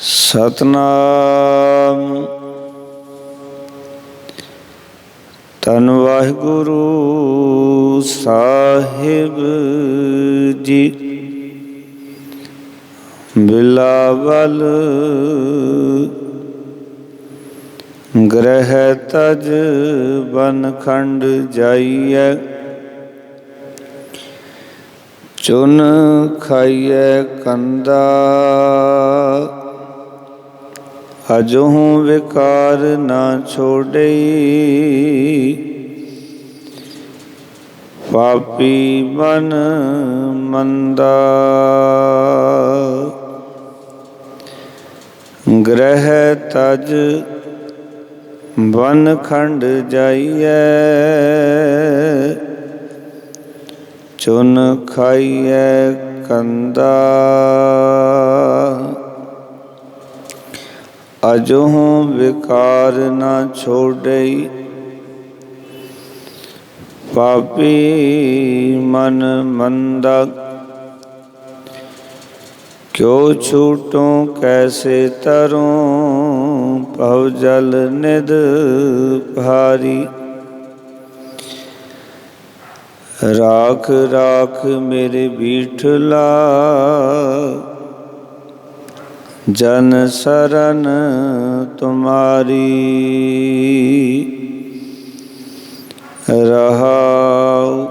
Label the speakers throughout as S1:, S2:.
S1: ਸਤਨਾਮ। ਧੰਨ ਵਾਹਿਗੁਰੂ ਸਾਹਿਬ ਜੀ। ਬਿਲਾਵਲ ਗ੍ਰਹਿ ਤਜ ਬਨ ਖੰਡ ਜਾਈਐ। ਚੁਨ ਖਾਈਐ ਕੰਦਾ ਅਜਹੁ ਵਿਕਾਰ ਨਾ ਛੋੜਈ। ਪਾਪੀ ਮਨ ਮੰਦਾ ਗ੍ਰਹਿ ਤਜ ਬਨ ਖੰਡ ਜਾਈਐ। ਚੁਨ ਖਾਈਐ ਕੰਦਾ ਅਜਹੁ ਵਿਕਾਰ ਨਾ ਛੋੜਈ। ਪਾਪੀ ਮਨ ਮੰਦਾ ਕਿਉ ਛੂਟੂੰ ਕੈਸੇ ਤਰੂੰ। ਭਵ ਜਲ ਨਿਧ ਭਾਰੀ। ਰਾਖ ਰਾਖ ਮੇਰੇ ਬੀਠਲਾ ਜਨ ਸਰਨ ਤੁਮਾਰੀ। ਰਹਾਉ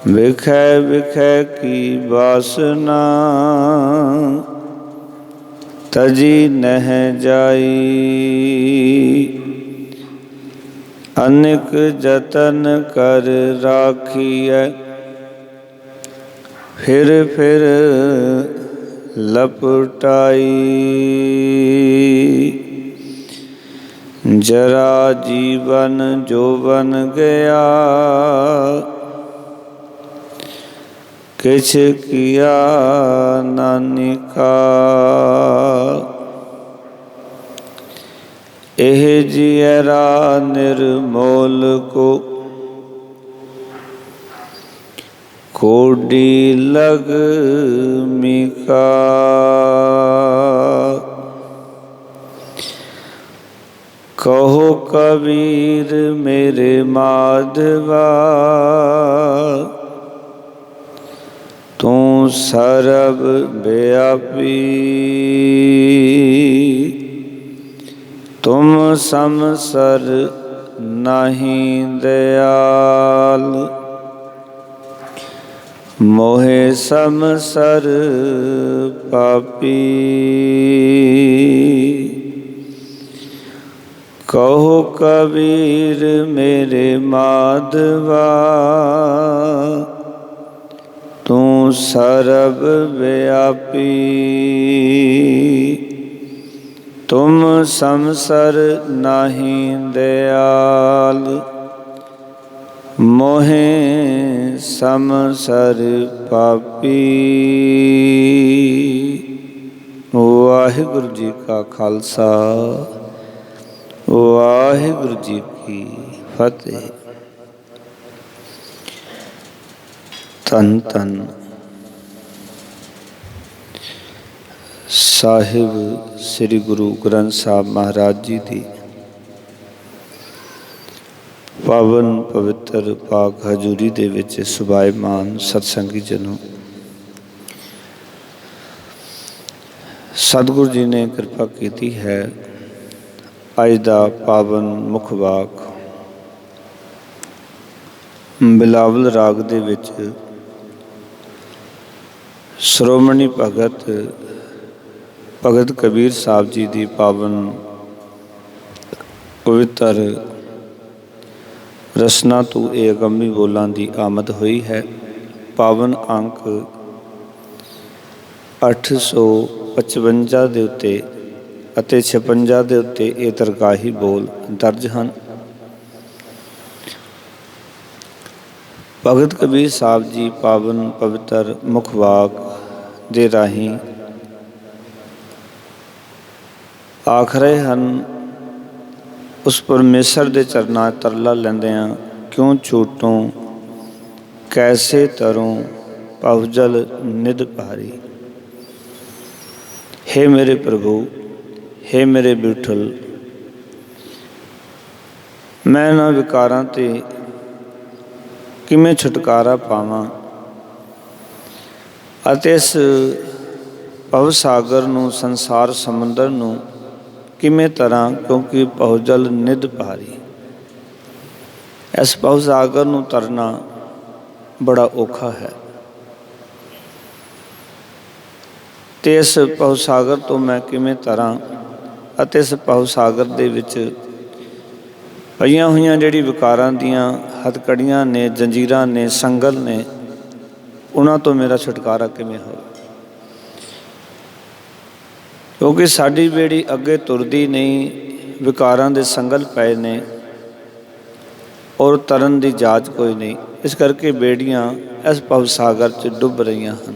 S1: ਵਿਖੈ ਵਿਖੈ ਕੀ ਬਾਸਨਾ ਤਜੀ ਨਹਿ ਜਾਈ। ਅਨੇਕ ਜਤਨ ਕਰ ਰਾਖੀਐ ਫਿਰ ਫਿਰ ਲਪਟਾਈ। ਜਰਾ ਜੀਵਨ ਜੋਵਨ ਗਿਆ ਕਿਛ ਕੀਆ ਨਾਨਿਕਾ। ਇਹ ਜੀਅਰਾ ਨਿਰਮੋਲ ਕੋ ਕੋਡੀ ਲਗ ਮਿਕਾ। ਕਹੋ ਕਬੀਰ ਮੇਰੇ ਮਾਧਵਾ ਤੂੰ ਸਰਬ ਵਿਆਪੀ। ਤੁਮ ਸਮਸਰ ਨਾਹੀ ਦਇਆਲ ਮੋਹਿ ਸਮਸਰ ਪਾਪੀ। ਕਹੋ ਕਬੀਰ ਮੇਰੇ ਮਾਧਵਾ ਤੂੰ ਸਰਬ ਵਿਆਪੀ। ਤੁਮ ਸਮਸਰ ਨਾਹੀ ਦਇਆਲ ਮੋਹਿ ਸਮਸਰ ਪਾਪੀ। ਵਾਹਿਗੁਰੂ ਜੀ ਕਾ ਖਾਲਸਾ ਵਾਹਿਗੁਰੂ ਜੀ ਕੀ ਫਤਿਹ। ਧੰਨ ਧੰਨ ਸਾਹਿਬ ਸ੍ਰੀ ਗੁਰੂ ਗ੍ਰੰਥ ਸਾਹਿਬ ਮਹਾਰਾਜ ਜੀ ਦੀ ਪਾਵਨ ਪਵਿੱਤਰ ਪਾਕ ਹਜ਼ੂਰੀ ਦੇ ਵਿੱਚ ਸੁਭਾਇਮਾਨ ਸਤਸੰਗੀ ਜਨੋ, ਸਤਿਗੁਰੂ ਜੀ ਨੇ ਕਿਰਪਾ ਕੀਤੀ ਹੈ। ਅੱਜ ਦਾ ਪਾਵਨ ਮੁੱਖ ਵਾਕ ਬਿਲਾਵਲ ਰਾਗ ਦੇ ਵਿੱਚ ਸ਼੍ਰੋਮਣੀ ਭਗਤ ਕਬੀਰ ਸਾਹਿਬ ਜੀ ਦੀ ਪਾਵਨ ਪਵਿੱਤਰ ਰਸਨਾ ਤੋਂ ਇਹ ਅਗੰਮੀ ਬੋਲਾਂ ਦੀ ਆਮਦ ਹੋਈ ਹੈ। ਪਾਵਨ ਅੰਕ 855 ਦੇ ਉੱਤੇ ਅਤੇ 56 ਦੇ ਉੱਤੇ ਇਹ ਦਰਗਾਹੀ ਬੋਲ ਦਰਜ ਹਨ। ਭਗਤ ਕਬੀਰ ਸਾਹਿਬ ਜੀ ਪਾਵਨ ਪਵਿੱਤਰ ਮੁੱਖ ਵਾਕ ਦੇ ਰਾਹੀਂ ਆਖ ਰਹੇ ਹਨ, ਉਸ ਪਰਮੇਸ਼ਰ ਦੇ ਚਰਨਾਂ ਤਰਲਾ ਲੈਂਦਿਆਂ, ਕਿਉਂ ਛੂਟੂੰ ਕੈਸੇ ਤਰੂੰ ਭਵ ਜਲ ਨਿਧ ਭਾਰੀ। हे मेरे प्रभु, हे मेरे विठल, मैं इन्हां विकारां ते किवें छुटकारा पावां ਅਤੇ ਇਸ ਭਵ ਸਾਗਰ ਨੂੰ, ਸੰਸਾਰ ਸਮੁੰਦਰ ਨੂੰ ਕਿਵੇਂ ਤਰਾਂ, ਕਿਉਂਕਿ ਬਹੁਜਲ ਨਿਧ ਭਾਰੀ। ਇਸ ਭਵ ਸਾਗਰ ਨੂੰ ਤਰਨਾ ਬੜਾ ਔਖਾ ਹੈ ਤੇ ਇਸ ਭਵ ਸਾਗਰ ਤੋਂ ਮੈਂ ਕਿਵੇਂ ਤਰਾਂ ਅਤੇ ਇਸ ਭਵ ਸਾਗਰ ਦੇ ਵਿੱਚ ਪਈਆਂ ਹੋਈਆਂ ਜਿਹੜੀ ਵਿਕਾਰਾਂ ਦੀਆਂ ਹੱਥਕੜੀਆਂ ਨੇ, ਜੰਜੀਰਾਂ ਨੇ, ਸੰਗਲ ਨੇ, ਉਹਨਾਂ ਤੋਂ ਮੇਰਾ ਛੁਟਕਾਰਾ ਕਿਵੇਂ ਹੋਵੇ। ਕਿਉਂਕਿ ਸਾਡੀ ਬੇੜੀ ਅੱਗੇ ਤੁਰਦੀ ਨਹੀਂ, ਵਿਕਾਰਾਂ ਦੇ ਸੰਗਲ ਪਏ ਨੇ ਔਰ ਤਰਨ ਦੀ ਜਾਚ ਕੋਈ ਨਹੀਂ। ਇਸ ਕਰਕੇ ਬੇੜੀਆਂ ਇਸ ਭਵ ਸਾਗਰ 'ਚ ਡੁੱਬ ਰਹੀਆਂ ਹਨ।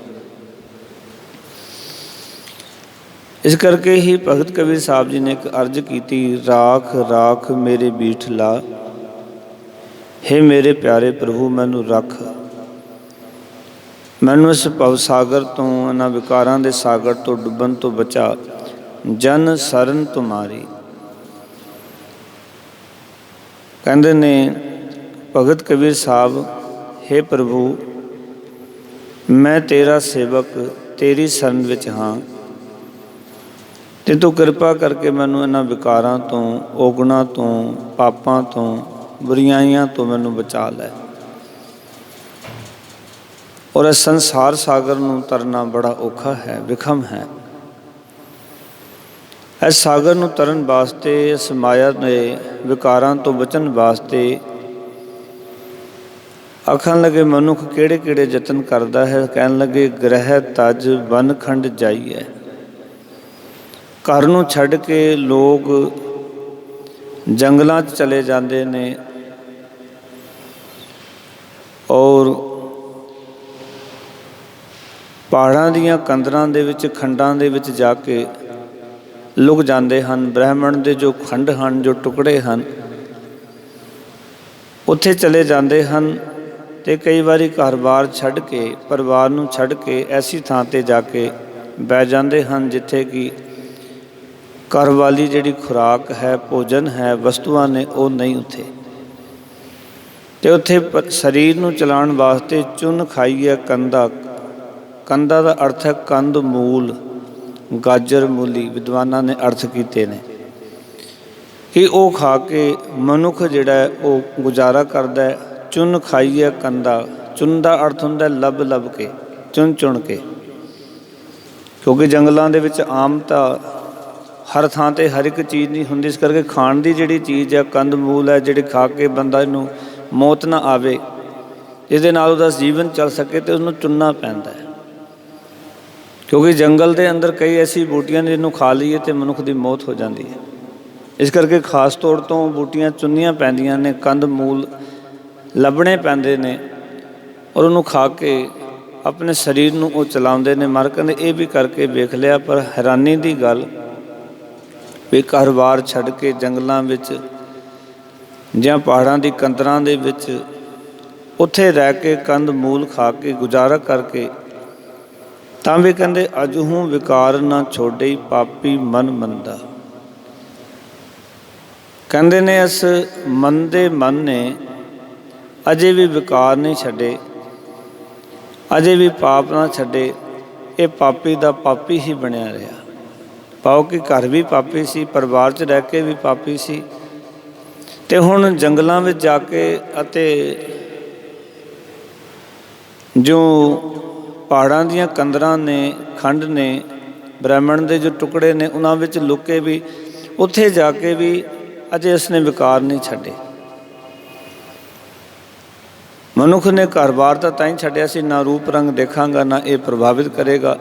S1: ਇਸ ਕਰਕੇ ਹੀ ਭਗਤ ਕਬੀਰ ਸਾਹਿਬ ਜੀ ਨੇ ਇੱਕ ਅਰਜ਼ ਕੀਤੀ, ਰਾਖ ਰਾਖ ਮੇਰੇ ਬੀਠਲਾ, ਹੇ ਮੇਰੇ ਪਿਆਰੇ ਪ੍ਰਭੂ ਮੈਨੂੰ ਰੱਖ, ਮੈਨੂੰ ਇਸ ਭਵ ਸਾਗਰ ਤੋਂ, ਇਹਨਾਂ ਵਿਕਾਰਾਂ ਦੇ ਸਾਗਰ ਤੋਂ ਡੁੱਬਣ ਤੋਂ ਬਚਾ। ਜਨ ਸਰਨ ਤੁਮਾਰੀ। ਕਹਿੰਦੇ ਨੇ ਭਗਤ ਕਬੀਰ ਸਾਹਿਬ, ਹੇ ਪ੍ਰਭੂ ਮੈਂ ਤੇਰਾ ਸੇਵਕ, ਤੇਰੀ ਸ਼ਰਨ ਵਿੱਚ ਹਾਂ ਤੇ ਤੂੰ ਕਿਰਪਾ ਕਰਕੇ ਮੈਨੂੰ ਇਹਨਾਂ ਵਿਕਾਰਾਂ ਤੋਂ, ਔਗੁਣਾਂ ਤੋਂ, ਪਾਪਾਂ ਤੋਂ, ਬੁਰੀਆਈਆਂ ਤੋਂ ਮੈਨੂੰ ਬਚਾ ਲੈ। ਔਰ ਇਸ ਸੰਸਾਰ ਸਾਗਰ ਨੂੰ ਤਰਨਾ ਬੜਾ ਔਖਾ ਹੈ, ਵਿਖਮ ਹੈ। ਇਸ ਸਾਗਰ ਨੂੰ ਤਰਨ ਵਾਸਤੇ, ਇਸ ਮਾਇਆ ਦੇ ਵਿਕਾਰਾਂ ਤੋਂ ਬਚਣ ਵਾਸਤੇ ਆਖਣ ਲੱਗੇ ਮਨੁੱਖ ਕਿਹੜੇ ਕਿਹੜੇ ਯਤਨ ਕਰਦਾ ਹੈ। ਕਹਿਣ ਲੱਗੇ ਗ੍ਰਹਿ ਤਜ ਵਨ ਖੰਡ ਜਾਈਏ। ਘਰ ਨੂੰ ਛੱਡ ਕੇ ਲੋਕ ਜੰਗਲਾਂ 'ਚ ਚਲੇ ਜਾਂਦੇ ਨੇ ਔਰ ਪਹਾੜਾਂ ਦੀਆਂ ਕੰਦਰਾਂ ਦੇ ਵਿੱਚ, ਖੰਡਾਂ ਦੇ ਵਿੱਚ ਜਾ ਕੇ ਲੁਕ ਜਾਂਦੇ ਹਨ। ਬ੍ਰਹਿਮੰਡ ਦੇ ਜੋ ਖੰਡ ਹਨ, ਜੋ ਟੁਕੜੇ ਹਨ, ਉੱਥੇ ਚਲੇ ਜਾਂਦੇ ਹਨ ਤੇ ਕਈ ਵਾਰੀ ਘਰ-ਬਾਰ ਛੱਡ ਕੇ, ਪਰਿਵਾਰ ਨੂੰ ਛੱਡ ਕੇ ਐਸੀ ਥਾਂ 'ਤੇ ਜਾ ਕੇ ਬਹਿ ਜਾਂਦੇ ਹਨ ਜਿੱਥੇ ਕਿ ਘਰ ਵਾਲੀ ਜਿਹੜੀ ਖੁਰਾਕ ਹੈ, ਭੋਜਨ ਹੈ, ਵਸਤੂਆਂ ਨੇ, ਉਹ ਨਹੀਂ ਉੱਥੇ। ਤੇ ਉੱਥੇ ਸਰੀਰ ਨੂੰ ਚਲਾਉਣ ਵਾਸਤੇ ਚੁੰਨ ਖਾਈਏ ਕੰਦਾ। ਕੰਦਾ ਦਾ ਅਰਥ ਹੈ ਕੰਦ ਮੂਲ, ਗਾਜਰ ਮੂਲੀ, ਵਿਦਵਾਨਾਂ ਨੇ ਅਰਥ ਕੀਤੇ ਨੇ ਕਿ ਉਹ ਖਾ ਕੇ ਮਨੁੱਖ ਜਿਹੜਾ ਉਹ ਗੁਜ਼ਾਰਾ ਕਰਦਾ ਹੈ। ਚੁੰਨ ਖਾਈਏ ਕੰਦਾ। ਚੁੰਨ ਦਾ ਅਰਥ ਹੁੰਦਾ ਲੱਭ ਲੱਭ ਕੇ, ਚੁਣ ਚੁਣ ਕੇ, ਕਿਉਂਕਿ ਜੰਗਲਾਂ ਦੇ ਵਿੱਚ ਆਮ ਤਾਂ ਹਰ ਥਾਂ 'ਤੇ ਹਰ ਇੱਕ ਚੀਜ਼ ਨਹੀਂ ਹੁੰਦੀ। ਇਸ ਕਰਕੇ ਖਾਣ ਦੀ ਜਿਹੜੀ ਚੀਜ਼ ਹੈ, ਕੰਦ ਮੂਲ ਹੈ, ਜਿਹੜੇ ਖਾ ਕੇ ਬੰਦਾ ਨੂੰ ਮੌਤ ਨਾ ਆਵੇ, ਇਹਦੇ ਨਾਲ ਉਹਦਾ ਜੀਵਨ ਚੱਲ ਸਕੇ, ਤੇ ਉਹਨੂੰ ਚੁਣਨਾ ਪੈਂਦਾ ਹੈ। ਕਿਉਂਕਿ ਜੰਗਲ ਦੇ ਅੰਦਰ ਕਈ ਐਸੀ ਬੂਟੀਆਂ ਨੇ ਜਿਹਨੂੰ ਖਾ ਲਈਏ ਤੇ ਮਨੁੱਖ ਦੀ ਮੌਤ ਹੋ ਜਾਂਦੀ ਹੈ। ਇਸ ਕਰਕੇ ਖਾਸ ਤੌਰ ਤੋਂ ਬੂਟੀਆਂ ਚੁਣਨੀਆਂ ਪੈਂਦੀਆਂ ਨੇ, ਕੰਦ ਮੂਲ ਲੱਭਣੇ ਪੈਂਦੇ ਨੇ ਔਰ ਉਹਨੂੰ ਖਾ ਕੇ ਆਪਣੇ ਸਰੀਰ ਨੂੰ ਉਹ ਚਲਾਉਂਦੇ ਨੇ। ਮਰ ਕਹਿੰਦੇ ਇਹ ਵੀ ਕਰਕੇ ਵੇਖ ਲਿਆ, ਪਰ ਹੈਰਾਨੀ ਦੀ ਗੱਲ ਵੀ ਘਰ-ਬਾਰ ਛੱਡ ਕੇ ਜੰਗਲਾਂ ਵਿੱਚ ਜਾਂ ਪਹਾੜਾਂ ਦੀ ਕੰਦਰਾਂ ਦੇ ਵਿੱਚ ਉੱਥੇ ਰਹਿ ਕੇ ਕੰਦ ਮੂਲ ਖਾ ਕੇ ਗੁਜ਼ਾਰਾ ਕਰਕੇ, ਤਾਂ ਵੀ ਕਹਿੰਦੇ ਅਜਹੂ ਵਿਕਾਰ ਨਾ ਛੋਡੇ ਪਾਪੀ ਮਨ ਮੰਦਾ। ਕਹਿੰਦੇ ਨੇ ਇਸ ਮੰਦੇ ਮਨ ਨੇ ਅਜੇ ਵੀ ਵਿਕਾਰ ਨਹੀਂ ਛੱਡੇ, ਅਜੇ ਵੀ ਪਾਪ ਨਾ ਛੱਡੇ। ਇਹ ਪਾਪੀ ਦਾ ਪਾਪੀ ਹੀ ਬਣਿਆ ਰਿਹਾ। ਪਾਓ ਕਿ ਘਰ ਵੀ ਪਾਪੀ ਸੀ, ਪਰਿਵਾਰ 'ਚ ਰਹਿ ਕੇ ਵੀ ਪਾਪੀ ਸੀ, ਤੇ ਹੁਣ ਜੰਗਲਾਂ ਵਿੱਚ ਜਾ ਕੇ ਅਤੇ ਜੋ ਪਹਾੜਾਂ ਦੀਆਂ ਕੰਦਰਾਂ ਨੇ, ਖੰਡ ਨੇ, ਬ੍ਰਹਿਮੰਡ ਦੇ ਜੋ ਟੁਕੜੇ ਨੇ, ਉਹਨਾਂ ਵਿੱਚ ਲੁਕ ਕੇ ਵੀ, ਉੱਥੇ ਜਾ ਕੇ ਵੀ ਅਜੇ ਇਸਨੇ ਵਿਕਾਰ ਨਹੀਂ ਛੱਡੇ। ਮਨੁੱਖ ਨੇ ਘਰ-ਬਾਰ ਤਾਂ ਹੀ ਛੱਡਿਆ ਸੀ, ਨਾ ਰੂਪ ਰੰਗ ਦੇਖਾਂਗਾ, ਨਾ ਇਹ ਪ੍ਰਭਾਵਿਤ ਕਰੇਗਾ,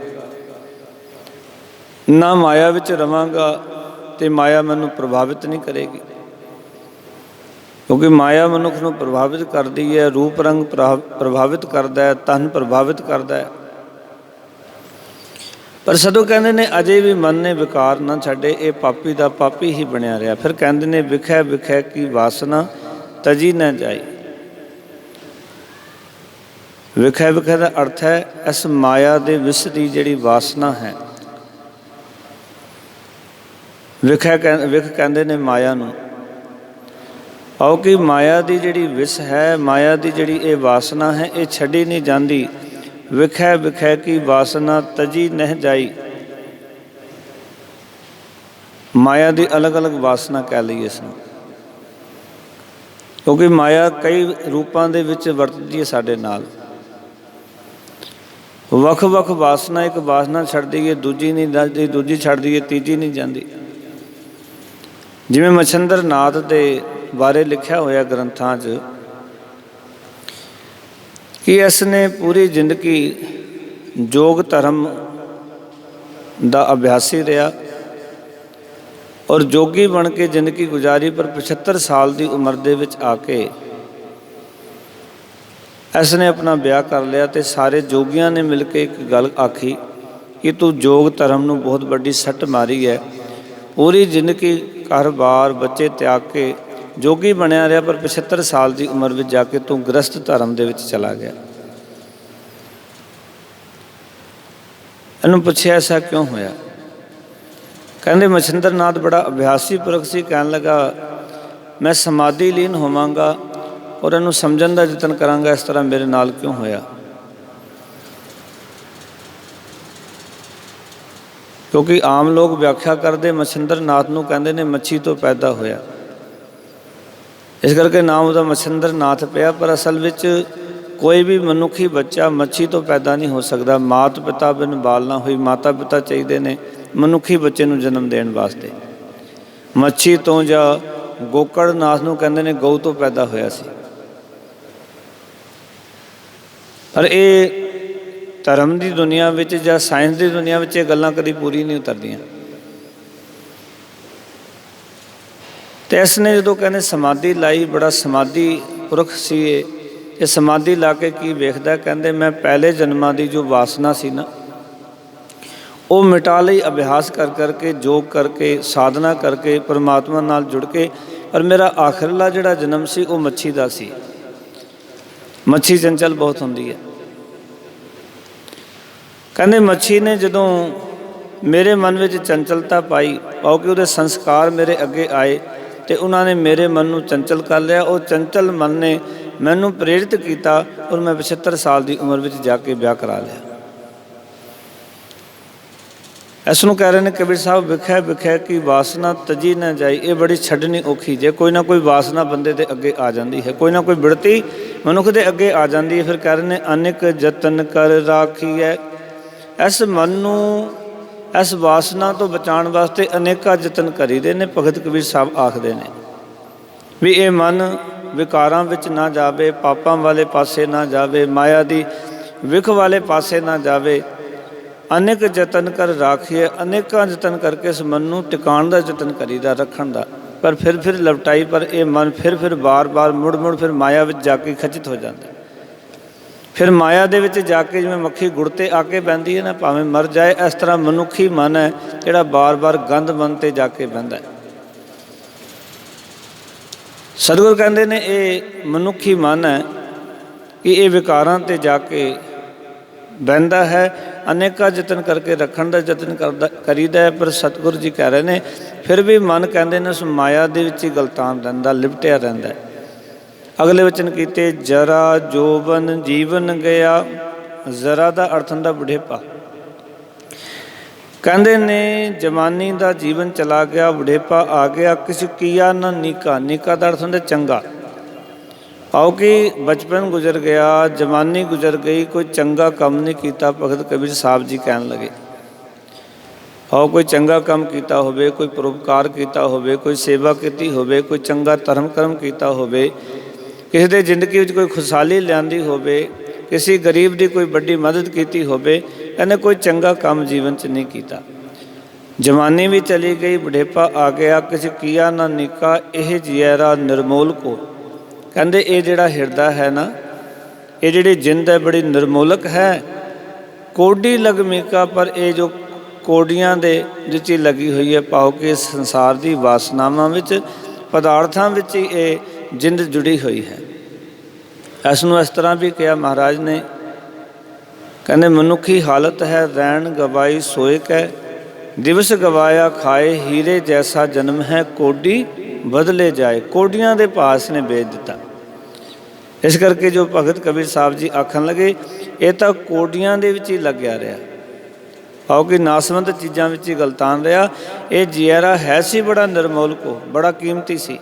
S1: ਨਾ ਮਾਇਆ ਵਿੱਚ ਰਵਾਂਗਾ ਤੇ ਮਾਇਆ ਮੈਨੂੰ ਪ੍ਰਭਾਵਿਤ ਨਹੀਂ ਕਰੇਗੀ। ਕਿਉਂਕਿ ਮਾਇਆ ਮਨੁੱਖ ਨੂੰ ਪ੍ਰਭਾਵਿਤ ਕਰਦੀ ਹੈ, ਰੂਪ ਰੰਗ ਪ੍ਰਭਾਵਿਤ ਕਰਦਾ ਹੈ, ਤਨ ਪ੍ਰਭਾਵਿਤ ਕਰਦਾ ਹੈ। ਪਰ ਸਦੋਂ ਕਹਿੰਦੇ ਨੇ ਅਜੇ ਵੀ ਮਨ ਨੇ ਵਿਕਾਰ ਨਾ ਛੱਡੇ, ਇਹ ਪਾਪੀ ਦਾ ਪਾਪੀ ਹੀ ਬਣਿਆ ਰਿਹਾ। ਫਿਰ ਕਹਿੰਦੇ ਨੇ ਵਿਖੈ ਵਿਖੈ ਕੀ ਵਾਸਨਾ ਤਜੀ ਨਾ ਜਾਈ। ਵਿਖੈ ਵਿਖੈ ਦਾ ਅਰਥ ਹੈ ਇਸ ਮਾਇਆ ਦੇ ਵਿਸ ਦੀ ਜਿਹੜੀ ਵਾਸਨਾ ਹੈ, ਵਿਖ ਕਹਿੰਦੇ ਨੇ ਮਾਇਆ ਨੂੰ। ਆਓ ਕਿ ਮਾਇਆ ਦੀ ਜਿਹੜੀ ਵਿਸ ਹੈ, ਮਾਇਆ ਦੀ ਜਿਹੜੀ ਇਹ ਵਾਸਨਾ ਹੈ, ਇਹ ਛੱਡੀ ਨਹੀਂ ਜਾਂਦੀ। ਵਿਖੈ ਵਿਖੈ ਕੀ ਵਾਸਨਾ ਤਜੀ ਨਹਿ ਜਾਈ। ਮਾਇਆ ਦੀ ਅਲੱਗ ਅਲੱਗ ਵਾਸਨਾ ਕਹਿ ਲਈਏ ਇਸ ਨੂੰ, ਕਿਉਂਕਿ ਮਾਇਆ ਕਈ ਰੂਪਾਂ ਦੇ ਵਿੱਚ ਵਰਤਦੀ ਹੈ ਸਾਡੇ ਨਾਲ। ਵੱਖ ਵੱਖ ਵਾਸਨਾ, ਇੱਕ ਵਾਸਨਾ ਛੱਡਦੀ ਹੈ ਦੂਜੀ ਨਹੀਂ ਜਾਂਦੀ, ਦੂਜੀ ਛੱਡਦੀ ਹੈ ਤੀਜੀ ਨਹੀਂ ਜਾਂਦੀ। ਜਿਵੇਂ ਮਛੰਦਰ ਨਾਥ ਦੇ ਬਾਰੇ ਲਿਖਿਆ ਹੋਇਆ ਗ੍ਰੰਥਾਂ 'ਚ ਕਿ ਇਸ ਨੇ ਪੂਰੀ ਜ਼ਿੰਦਗੀ ਯੋਗ ਧਰਮ ਦਾ ਅਭਿਆਸੀ ਰਿਹਾ ਔਰ ਜੋਗੀ ਬਣ ਕੇ ਜ਼ਿੰਦਗੀ ਗੁਜ਼ਾਰੀ। ਪਰ 75 ਸਾਲ ਦੀ ਉਮਰ ਦੇ ਵਿੱਚ ਆ ਕੇ ਇਸ ਨੇ ਆਪਣਾ ਵਿਆਹ ਕਰ ਲਿਆ ਤੇ ਸਾਰੇ ਜੋਗੀਆਂ ਨੇ ਮਿਲ ਕੇ ਇੱਕ ਗੱਲ ਆਖੀ ਕਿ ਤੂੰ ਯੋਗ ਧਰਮ ਨੂੰ ਬਹੁਤ ਵੱਡੀ ਸੱਟ ਮਾਰੀ ਹੈ। ਪੂਰੀ ਜ਼ਿੰਦਗੀ ਘਰ-ਬਾਰ ਬੱਚੇ ਤਿਆਗ ਕੇ ਜੋਗੀ ਬਣਿਆ ਰਿਹਾ, ਪਰ 75 ਸਾਲ ਦੀ ਉਮਰ ਵਿੱਚ ਜਾ ਕੇ ਤੂੰ ਗ੍ਰਸਤ ਧਰਮ ਦੇ ਵਿੱਚ ਚਲਾ ਗਿਆ। ਇਹਨੂੰ ਪੁੱਛਿਆ ਐਸਾ ਕਿਉਂ ਹੋਇਆ? ਕਹਿੰਦੇ ਮਛੰਦਰ ਨਾਥ ਬੜਾ ਅਭਿਆਸੀ ਪੁਰਖ ਸੀ। ਕਹਿਣ ਲੱਗਾ ਮੈਂ ਸਮਾਧੀ ਲੀਨ ਹੋਵਾਂਗਾ ਔਰ ਇਹਨੂੰ ਸਮਝਣ ਦਾ ਯਤਨ ਕਰਾਂਗਾ, ਇਸ ਤਰ੍ਹਾਂ ਮੇਰੇ ਨਾਲ ਕਿਉਂ ਹੋਇਆ। ਕਿਉਂਕਿ ਆਮ ਲੋਕ ਵਿਆਖਿਆ ਕਰਦੇ ਮਛੰਦਰ ਨਾਥ ਨੂੰ ਕਹਿੰਦੇ ਨੇ ਮੱਛੀ ਤੋਂ ਪੈਦਾ ਹੋਇਆ, ਇਸ ਕਰਕੇ ਨਾਮ ਉਹਦਾ ਮਛੰਦਰ ਨਾਥ ਪਿਆ। ਪਰ ਅਸਲ ਵਿੱਚ ਕੋਈ ਵੀ ਮਨੁੱਖੀ ਬੱਚਾ ਮੱਛੀ ਤੋਂ ਪੈਦਾ ਨਹੀਂ ਹੋ ਸਕਦਾ। ਮਾਤ ਪਿਤਾ ਬਿਨ ਬਾਲ ਨਾ ਹੋਈ। ਮਾਤਾ ਪਿਤਾ ਚਾਹੀਦੇ ਨੇ ਮਨੁੱਖੀ ਬੱਚੇ ਨੂੰ ਜਨਮ ਦੇਣ ਵਾਸਤੇ। ਮੱਛੀ ਤੋਂ ਜਾਂ ਗੋਕੜ ਨਾਥ ਨੂੰ ਕਹਿੰਦੇ ਨੇ ਗਊ ਤੋਂ ਪੈਦਾ ਹੋਇਆ ਸੀ। ਪਰ ਇਹ ਧਰਮ ਦੀ ਦੁਨੀਆ ਵਿੱਚ ਜਾਂ ਸਾਇੰਸ ਦੀ ਦੁਨੀਆ ਵਿੱਚ ਇਹ ਗੱਲਾਂ ਕਦੀ ਪੂਰੀ ਨਹੀਂ ਉਤਰਦੀਆਂ। ਤੇ ਇਸ ਨੇ ਜਦੋਂ ਕਹਿੰਦੇ ਸਮਾਧੀ ਲਾਈ, ਬੜਾ ਸਮਾਧੀ ਪੁਰਖ ਸੀ ਇਹ ਸਮਾਧੀ ਲਾ ਕੇ ਕੀ ਵੇਖਦਾ? ਕਹਿੰਦੇ ਮੈਂ ਪਹਿਲੇ ਜਨਮਾਂ ਦੀ ਜੋ ਵਾਸਨਾ ਸੀ ਨਾ ਉਹ ਮਿਟਾ ਲਈ ਅਭਿਆਸ ਕਰ ਕਰਕੇ, ਯੋਗ ਕਰਕੇ, ਸਾਧਨਾ ਕਰਕੇ, ਪਰਮਾਤਮਾ ਨਾਲ ਜੁੜ ਕੇ। ਪਰ ਮੇਰਾ ਆਖਰਲਾ ਜਿਹੜਾ ਜਨਮ ਸੀ ਉਹ ਮੱਛੀ ਦਾ ਸੀ। ਮੱਛੀ ਚੰਚਲ ਬਹੁਤ ਹੁੰਦੀ ਹੈ। ਕਹਿੰਦੇ ਮੱਛੀ ਨੇ ਜਦੋਂ ਮੇਰੇ ਮਨ ਵਿੱਚ ਚੰਚਲਤਾ ਪਾਈ, ਕਿਉਂਕਿ ਉਹਦੇ ਸੰਸਕਾਰ ਮੇਰੇ ਅੱਗੇ ਆਏ ਤੇ ਉਹਨਾਂ ਨੇ ਮੇਰੇ ਮਨ ਨੂੰ ਚੰਚਲ ਕਰ ਲਿਆ। ਉਹ ਚੰਚਲ ਮਨ ਨੇ ਮੈਨੂੰ ਪ੍ਰੇਰਿਤ ਕੀਤਾ ਔਰ ਮੈਂ 75 ਸਾਲ ਦੀ ਉਮਰ ਵਿੱਚ ਜਾ ਕੇ ਵਿਆਹ ਕਰਾ ਲਿਆ। ਇਸ ਨੂੰ ਕਹਿ ਰਹੇ ਨੇ ਕਬੀਰ ਸਾਹਿਬ, ਵਿਖੈ ਵਿਖੈ ਕੀ ਵਾਸਨਾ ਤਜੀ ਨਾ ਜਾਈ। ਇਹ ਬੜੀ ਛੱਡਣੀ ਔਖੀ। ਜੇ ਕੋਈ ਨਾ ਕੋਈ ਵਾਸਨਾ ਬੰਦੇ ਦੇ ਅੱਗੇ ਆ ਜਾਂਦੀ ਹੈ, ਕੋਈ ਨਾ ਕੋਈ ਬਿਰਤੀ ਮਨੁੱਖ ਦੇ ਅੱਗੇ ਆ ਜਾਂਦੀ ਹੈ, ਫਿਰ ਕਹਿ ਰਹੇ ਨੇ ਅਨੇਕ ਯਤਨ ਕਰ ਰਾਖੀਐ। ਇਸ ਮਨ ਨੂੰ, ਇਸ ਵਾਸਨਾ ਤੋਂ ਬਚਾਉਣ ਵਾਸਤੇ ਅਨੇਕਾਂ ਯਤਨ ਕਰੀਦੇ ਨੇ। ਭਗਤ ਕਬੀਰ ਸਾਹਿਬ ਆਖਦੇ ਨੇ ਵੀ ਇਹ ਮਨ ਵਿਕਾਰਾਂ ਵਿੱਚ ਨਾ ਜਾਵੇ, ਪਾਪਾਂ ਵਾਲੇ ਪਾਸੇ ਨਾ ਜਾਵੇ, ਮਾਇਆ ਦੀ ਵਿਖ ਵਾਲੇ ਪਾਸੇ ਨਾ ਜਾਵੇ। ਅਨੇਕ ਯਤਨ ਕਰ ਰਾਖੀਏ। ਅਨੇਕਾਂ ਯਤਨ ਕਰਕੇ ਇਸ ਮਨ ਨੂੰ ਟਿਕਾਉਣ ਦਾ ਯਤਨ ਕਰੀਦਾ, ਰੱਖਣ ਦਾ। ਪਰ ਫਿਰ ਲਪਟਾਈ, ਪਰ ਇਹ ਮਨ ਫਿਰ ਬਾਰ ਮੁੜ ਫਿਰ ਮਾਇਆ ਵਿੱਚ ਜਾ ਕੇ ਖਚਿਤ ਹੋ ਜਾਂਦਾ। ਫਿਰ ਮਾਇਆ ਦੇ ਵਿੱਚ ਜਾ ਕੇ ਜਿਵੇਂ ਮੱਖੀ ਗੁੜ 'ਤੇ ਆ ਕੇ ਬਹਿੰਦੀ ਹੈ ਨਾ, ਭਾਵੇਂ ਮਰ ਜਾਏ, ਇਸ ਤਰ੍ਹਾਂ ਮਨੁੱਖੀ ਮਨ ਹੈ ਜਿਹੜਾ ਬਾਰ ਗੰਧ ਮਨ 'ਤੇ ਜਾ ਕੇ ਬਹਿੰਦਾ ਹੈ। ਸਤਿਗੁਰ ਕਹਿੰਦੇ ਨੇ ਇਹ ਮਨੁੱਖੀ ਮਨ ਹੈ ਕਿ ਇਹ ਵਿਕਾਰਾਂ 'ਤੇ ਜਾ ਕੇ ਬਹਿੰਦਾ ਹੈ। ਅਨੇਕਾਂ ਯਤਨ ਕਰਕੇ ਰੱਖਣ ਦਾ ਯਤਨ ਕਰੀਦਾ ਹੈ। ਪਰ ਸਤਿਗੁਰ ਜੀ ਕਹਿ ਰਹੇ ਨੇ ਫਿਰ ਵੀ ਮਨ ਕਹਿੰਦੇ ਨੇ ਉਸ ਮਾਇਆ ਦੇ ਵਿੱਚ ਹੀ ਗਲਤਾਨ ਰਹਿੰਦਾ, ਲਿਪਟਿਆ ਰਹਿੰਦਾ। ਅਗਲੇ ਵਚਨ ਕੀਤੇ ਜਰਾ ਜੋਬਨ ਜੀਵਨ ਗਿਆ। ਜ਼ਰਾ ਦਾ ਅਰਥ ਹੁੰਦਾ ਬੁਢੇਪਾ। ਕਹਿੰਦੇ ਨੇ ਜਵਾਨੀ ਦਾ ਜੀਵਨ ਚਲਾ ਗਿਆ, ਬੁਢੇਪਾ ਆ ਗਿਆ। ਕਿਸ ਕੀਆ ਨਾ ਨੀਕਾ। ਨੀਕਾ ਦਾ ਅਰਥ ਹੁੰਦਾ ਚੰਗਾ। ਆਓ ਕਿ ਬਚਪਨ ਗੁਜ਼ਰ ਗਿਆ, ਜਵਾਨੀ ਗੁਜ਼ਰ ਗਈ, ਕੋਈ ਚੰਗਾ ਕੰਮ ਨਹੀਂ ਕੀਤਾ। ਭਗਤ ਕਬੀਰ ਸਾਹਿਬ ਜੀ ਕਹਿਣ ਲੱਗੇ ਆਓ ਕੋਈ ਚੰਗਾ ਕੰਮ ਕੀਤਾ ਹੋਵੇ, ਕੋਈ ਪਰਉਪਕਾਰ ਕੀਤਾ ਹੋਵੇ, ਕੋਈ ਸੇਵਾ ਕੀਤੀ ਹੋਵੇ, ਕੋਈ ਚੰਗਾ ਧਰਮ ਕਰਮ ਕੀਤਾ ਹੋਵੇ, ਕਿਸੇ ਦੇ ਜ਼ਿੰਦਗੀ ਵਿੱਚ ਕੋਈ ਖੁਸ਼ਹਾਲੀ ਲਿਆਂਦੀ ਹੋਵੇ, ਕਿਸੇ ਗਰੀਬ ਦੀ ਕੋਈ ਵੱਡੀ ਮਦਦ ਕੀਤੀ ਹੋਵੇ, ਕਹਿੰਦੇ ਕੋਈ ਚੰਗਾ ਕੰਮ ਜੀਵਨ 'ਚ ਨਹੀਂ ਕੀਤਾ। ਜਵਾਨੀ ਵੀ ਚਲੀ ਗਈ, ਬੁਢੇਪਾ ਆ ਗਿਆ। ਕਿਸੇ ਕੀਆ ਨਾ ਨੀਕਾ। ਇਹ ਜੀਐਰਾ ਨਿਰਮੋਲ ਕੋ। ਕਹਿੰਦੇ ਇਹ ਜਿਹੜਾ ਹਿਰਦਾ ਹੈ ਨਾ, ਇਹ ਜਿਹੜੀ ਜਿੰਦ ਹੈ ਬੜੀ ਨਿਰਮੋਲਕ ਹੈ। ਕੋਡੀ ਲਗਮੀਕਾ। ਪਰ ਇਹ ਜੋ ਕੋਡੀਆਂ ਦੇ ਵਿੱਚ ਹੀ ਲੱਗੀ ਹੋਈ ਹੈ, ਭਾਵ ਕਿ ਸੰਸਾਰ ਦੀ ਵਾਸਨਾਵਾਂ ਵਿੱਚ, ਪਦਾਰਥਾਂ ਵਿੱਚ ਹੀ ਇਹ ਜਿੰਦ ਜੁੜੀ ਹੋਈ ਹੈ। ਇਸ ਨੂੰ ਇਸ ਤਰ੍ਹਾਂ ਵੀ ਕਿਹਾ ਮਹਾਰਾਜ ਨੇ, ਕਹਿੰਦੇ ਮਨੁੱਖੀ ਹਾਲਤ ਹੈ ਰੈਣ ਗਵਾਈ ਸੋਏ ਕੈ। ਦਿਵਸ ਗਵਾਇਆ ਖਾਏ ਹੀਰੇ ਜੈਸਾ ਜਨਮ ਹੈ ਕੋਡੀ ਬਦਲੇ ਜਾਏ। ਕੋਡੀਆਂ ਦੇ ਪਾਸ ਨੇ ਵੇਚ ਦਿੱਤਾ। ਇਸ ਕਰਕੇ ਜੋ ਭਗਤ ਕਬੀਰ ਸਾਹਿਬ ਜੀ ਆਖਣ ਲੱਗੇ ਇਹ ਤਾਂ ਕੋਡੀਆਂ ਦੇ ਵਿੱਚ ਹੀ ਲੱਗਿਆ ਰਿਹਾ, ਕਿਉਂਕਿ ਨਾਸਵੰਤ ਚੀਜ਼ਾਂ ਵਿੱਚ ਹੀ ਗਲਤਾਨ ਰਿਹਾ। ਇਹ ਜੀਅਰਾ ਹੈ ਸੀ ਬੜਾ ਨਿਰਮੋਲ ਕੋ, ਬੜਾ ਕੀਮਤੀ ਸੀ,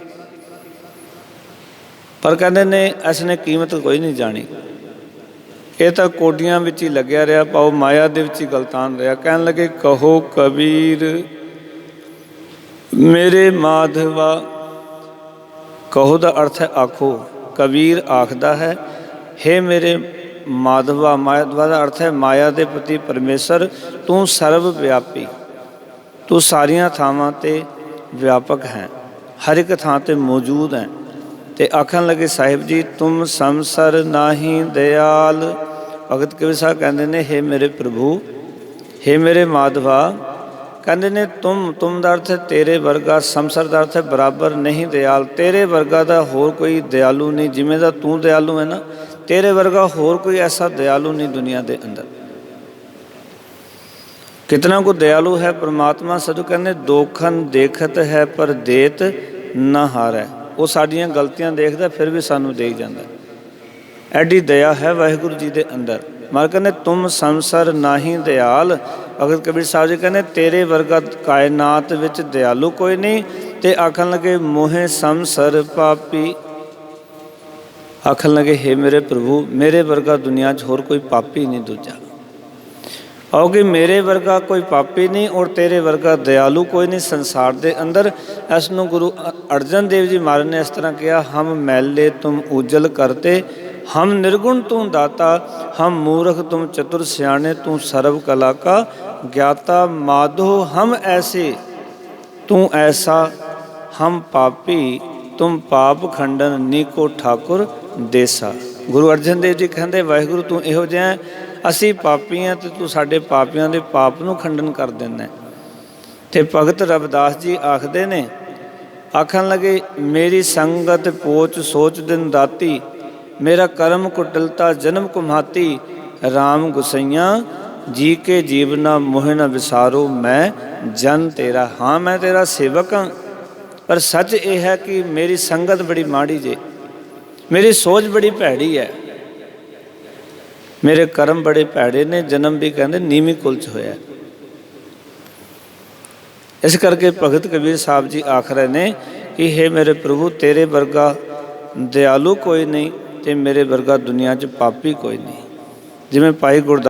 S1: ਪਰ ਕਹਿੰਦੇ ਨੇ ਇਸ ਨੇ ਕੀਮਤ ਕੋਈ ਨਹੀਂ ਜਾਣੀ। ਇਹ ਤਾਂ ਕੋਡੀਆਂ ਵਿੱਚ ਹੀ ਲੱਗਿਆ ਰਿਹਾ, ਭਾਵ ਮਾਇਆ ਦੇ ਵਿੱਚ ਹੀ ਗਲਤਾਨ ਰਿਹਾ। ਕਹਿਣ ਲੱਗੇ ਕਹੋ ਕਬੀਰ ਮੇਰੇ ਮਾਧਵਾ। ਕਹੋ ਦਾ ਅਰਥ ਹੈ ਆਖੋ। ਕਬੀਰ ਆਖਦਾ ਹੈ ਹੇ ਮੇਰੇ ਮਾਧਵਾ। ਮਾਧਵਾ ਦਾ ਅਰਥ ਹੈ ਮਾਇਆ ਦੇ ਪਤੀ ਪਰਮੇਸ਼ਰ, ਤੂੰ ਸਰਵ ਵਿਆਪੀ, ਤੂੰ ਸਾਰੀਆਂ ਥਾਵਾਂ 'ਤੇ ਵਿਆਪਕ ਹੈ, ਹਰ ਇੱਕ ਥਾਂ 'ਤੇ ਮੌਜੂਦ ਹੈ। ਤੇ ਆਖਣ ਲੱਗੇ ਸਾਹਿਬ ਜੀ ਤੁਮ ਸੰਸਰ ਨਾਹੀ ਦਿਆਲ। ਭਗਤ ਕਬੀਰ ਸਾਹਿਬ ਕਹਿੰਦੇ ਨੇ ਹੇ ਮੇਰੇ ਪ੍ਰਭੂ, ਹੇ ਮੇਰੇ ਮਾਧਵਾ, ਕਹਿੰਦੇ ਨੇ ਤੁਮ ਦਾ ਅਰਥ ਹੈ ਤੇਰੇ ਵਰਗਾ, ਸੰਸਰ ਦਾ ਅਰਥ ਹੈ ਬਰਾਬਰ, ਨਹੀਂ ਦਿਆਲ, ਤੇਰੇ ਵਰਗਾ ਦਾ ਹੋਰ ਕੋਈ ਦਿਆਲੂ ਨਹੀਂ। ਜਿਵੇਂ ਦਾ ਤੂੰ ਦਿਆਲੂ ਹੈ ਨਾ, ਤੇਰੇ ਵਰਗਾ ਹੋਰ ਕੋਈ ਐਸਾ ਦਿਆਲੂ ਨਹੀਂ ਦੁਨੀਆ ਦੇ ਅੰਦਰ। ਕਿਤਨਾ ਕੋ ਦਿਆਲੂ ਹੈ ਪਰਮਾਤਮਾ। ਸਤਿਗੁਰ ਕਹਿੰਦੇ ਦੋਖਨ ਦੇਖਤ ਹੈ ਪਰ ਦੇਤ ਨਾ ਹਾਰੈ। ਉਹ ਸਾਡੀਆਂ ਗਲਤੀਆਂ ਦੇਖਦਾ ਫਿਰ ਵੀ ਸਾਨੂੰ ਦੇਖ ਜਾਂਦਾ। ਐਡੀ ਦਇਆ ਹੈ ਵਾਹਿਗੁਰੂ ਜੀ ਦੇ ਅੰਦਰ। ਮਹਾਰਾਜ ਕਹਿੰਦੇ ਤੁਮ ਸੰਸਰ ਨਾਹੀ ਦਿਆਲ। ਭਗਤ ਕਬੀਰ ਸਾਹਿਬ ਜੀ ਕਹਿੰਦੇ ਤੇਰੇ ਵਰਗਾ ਕਾਇਨਾਤ ਵਿੱਚ ਦਿਆਲੂ ਕੋਈ ਨਹੀਂ। ਤੇ ਆਖਣ ਲੱਗੇ ਮੋਹੇ ਸੰਸਰ ਪਾਪੀ। ਆਖਣ ਲੱਗੇ ਹੇ ਮੇਰੇ ਪ੍ਰਭੂ, ਮੇਰੇ ਵਰਗਾ ਦੁਨੀਆ 'ਚ ਹੋਰ ਕੋਈ ਪਾਪੀ ਨਹੀਂ ਦੂਜਾ। ਕਿਉਂਕਿ ਮੇਰੇ ਵਰਗਾ ਕੋਈ ਪਾਪੀ ਨਹੀਂ ਔਰ ਤੇਰੇ ਵਰਗਾ ਦਿਆਲੂ ਕੋਈ ਨਹੀਂ ਸੰਸਾਰ ਦੇ ਅੰਦਰ। ਇਸ ਨੂੰ ਗੁਰੂ ਅਰਜਨ ਦੇਵ ਜੀ ਮਹਾਰਾਜ ਨੇ ਇਸ ਤਰ੍ਹਾਂ ਕਿਹਾ ਹਮ ਮੈਲੇ ਤੁਮ ਉਜਲ ਕਰਤੇ, ਹਮ ਨਿਰਗੁਣ ਤੂੰ ਦਾਤਾ, ਹਮ ਮੂਰਖ ਤੁਮ ਚਤੁਰ ਸਿਆਣੇ, ਤੂੰ ਸਰਵ ਕਲਾ ਕਾ ਗਿਆਤਾ। ਮਾਧੋ ਹਮ ਐਸੇ ਤੂੰ ਐਸਾ, ਹਮ ਪਾਪੀ ਤੁਮ ਪਾਪ ਖੰਡਨ, ਨੀਕੋ ਠਾਕੁਰ ਦੇਸਾ। ਗੁਰੂ ਅਰਜਨ ਦੇਵ ਜੀ ਕਹਿੰਦੇ ਵਾਹਿਗੁਰੂ ਤੂੰ ਇਹੋ ਜਿਹਾ, ਅਸੀਂ ਪਾਪੀ ਹਾਂ ਤੇ ਤੂੰ ਸਾਡੇ ਪਾਪੀਆਂ ਦੇ ਪਾਪ ਨੂੰ ਖੰਡਨ ਕਰ ਦਿੰਦਾ। ਤੇ ਭਗਤ ਰਵਿਦਾਸ ਜੀ ਆਖਦੇ ਨੇ, ਆਖਣ ਲੱਗੇ ਮੇਰੀ ਸੰਗਤ ਪੋਚ ਸੋਚ ਦਿਨ ਰਾਤੀ, ਮੇਰਾ ਕਰਮ ਕੁਟਲਤਾ ਜਨਮ ਕੁਮਾਤੀ। ਰਾਮ ਗੁਸਈਆਂ ਜੀ ਕੇ ਜੀਵਨਾ ਮੋਹ ਨ ਵਿਸਾਰੋ, ਮੈਂ ਜਨ ਤੇਰਾ। ਹਾਂ ਮੈਂ ਤੇਰਾ ਸੇਵਕ ਹਾਂ, ਪਰ ਸੱਚ ਇਹ ਹੈ ਕਿ ਮੇਰੀ ਸੰਗਤ ਬੜੀ ਮਾੜੀ ਜੇ, ਮੇਰੀ ਸੋਚ ਬੜੀ ਭੈੜੀ ਹੈ, ਮੇਰੇ ਕਰਮ ਬੜੇ ਭੈੜੇ ਨੇ, ਜਨਮ ਵੀ ਕਹਿੰਦੇ ਨੀਵੀਂ ਕੁਲ 'ਚ ਹੋਇਆ। ਇਸ ਕਰਕੇ ਭਗਤ ਕਬੀਰ ਸਾਹਿਬ ਜੀ ਆਖ ਰਹੇ ਨੇ ਕਿ ਹੇ ਮੇਰੇ ਪ੍ਰਭੂ, ਤੇਰੇ ਵਰਗਾ ਦਿਆਲੂ ਕੋਈ ਨਹੀਂ ਤੇ ਮੇਰੇ ਵਰਗਾ ਦੁਨੀਆ 'ਚ ਪਾਪੀ ਕੋਈ ਨਹੀਂ। ਜਿਵੇਂ ਭਾਈ ਗੁਰਦਾਸ